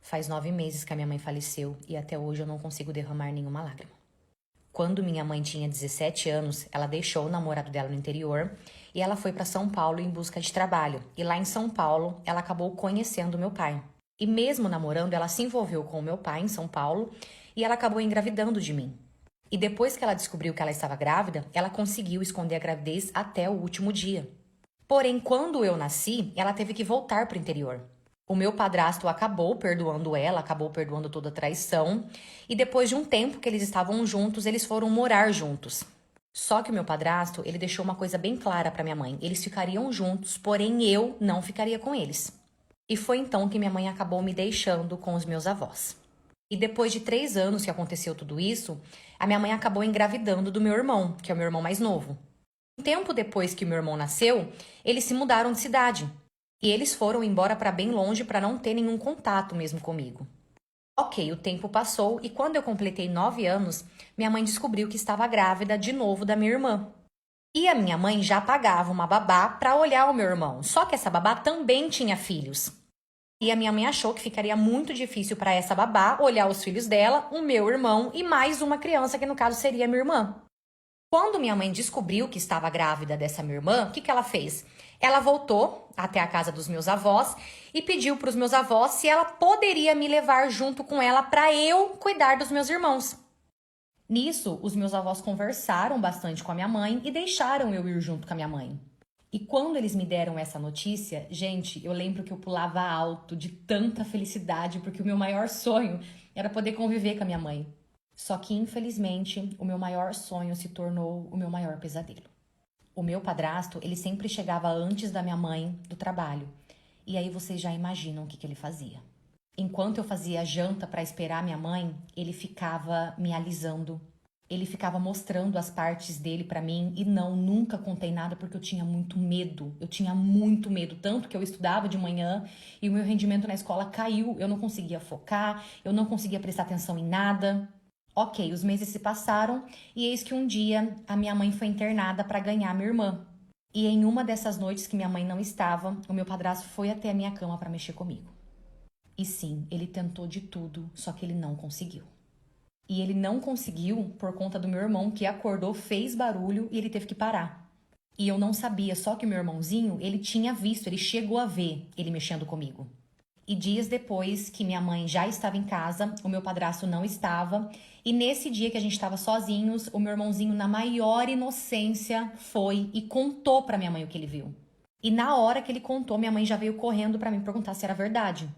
Faz 9 meses que a minha mãe faleceu e até hoje eu não consigo derramar nenhuma lágrima. Quando minha mãe tinha 17 anos, ela deixou o namorado dela no interior e ela foi para São Paulo em busca de trabalho. E lá em São Paulo, ela acabou conhecendo meu pai. E mesmo namorando, ela se envolveu com o meu pai em São Paulo e ela acabou engravidando de mim. E depois que ela descobriu que ela estava grávida, ela conseguiu esconder a gravidez até o último dia. Porém, quando eu nasci, ela teve que voltar para o interior. O meu padrasto acabou perdoando ela, acabou perdoando toda a traição. E depois de um tempo que eles estavam juntos, eles foram morar juntos. Só que o meu padrasto, ele deixou uma coisa bem clara para minha mãe. Eles ficariam juntos, porém eu não ficaria com eles. E foi então que minha mãe acabou me deixando com os meus avós. E depois de 3 anos que aconteceu tudo isso, a minha mãe acabou engravidando do meu irmão, que é o meu irmão mais novo. Um tempo depois que o meu irmão nasceu, eles se mudaram de cidade. E eles foram embora para bem longe para não ter nenhum contato mesmo comigo. Ok, o tempo passou e quando eu completei 9 anos, minha mãe descobriu que estava grávida de novo da minha irmã. E a minha mãe já pagava uma babá para olhar o meu irmão, só que essa babá também tinha filhos. E a minha mãe achou que ficaria muito difícil para essa babá olhar os filhos dela, o meu irmão e mais uma criança, que no caso seria a minha irmã. Quando minha mãe descobriu que estava grávida dessa minha irmã, o que ela fez? Ela voltou até a casa dos meus avós e pediu para os meus avós se ela poderia me levar junto com ela para eu cuidar dos meus irmãos. Nisso, os meus avós conversaram bastante com a minha mãe e deixaram eu ir junto com a minha mãe. E quando eles me deram essa notícia, gente, eu lembro que eu pulava alto de tanta felicidade, porque o meu maior sonho era poder conviver com a minha mãe. Só que, infelizmente, o meu maior sonho se tornou o meu maior pesadelo. O meu padrasto, ele sempre chegava antes da minha mãe do trabalho. E aí vocês já imaginam o que ele fazia. Enquanto eu fazia janta para esperar minha mãe, ele ficava me alisando. Ele ficava mostrando as partes dele para mim e não, nunca contei nada porque eu tinha muito medo. Eu tinha muito medo, tanto que eu estudava de manhã e o meu rendimento na escola caiu. Eu não conseguia focar, eu não conseguia prestar atenção em nada. Ok, os meses se passaram e eis que um dia a minha mãe foi internada para ganhar minha irmã. E em uma dessas noites que minha mãe não estava, o meu padrasto foi até a minha cama para mexer comigo. E sim, ele tentou de tudo, só que ele não conseguiu. E ele não conseguiu por conta do meu irmão, que acordou, fez barulho e ele teve que parar. E eu não sabia, só que o meu irmãozinho, ele tinha visto, ele chegou a ver ele mexendo comigo. E dias depois que minha mãe já estava em casa, o meu padrasto não estava. E nesse dia que a gente estava sozinhos, o meu irmãozinho, na maior inocência, foi e contou pra minha mãe o que ele viu. E na hora que ele contou, minha mãe já veio correndo pra mim perguntar se era verdade.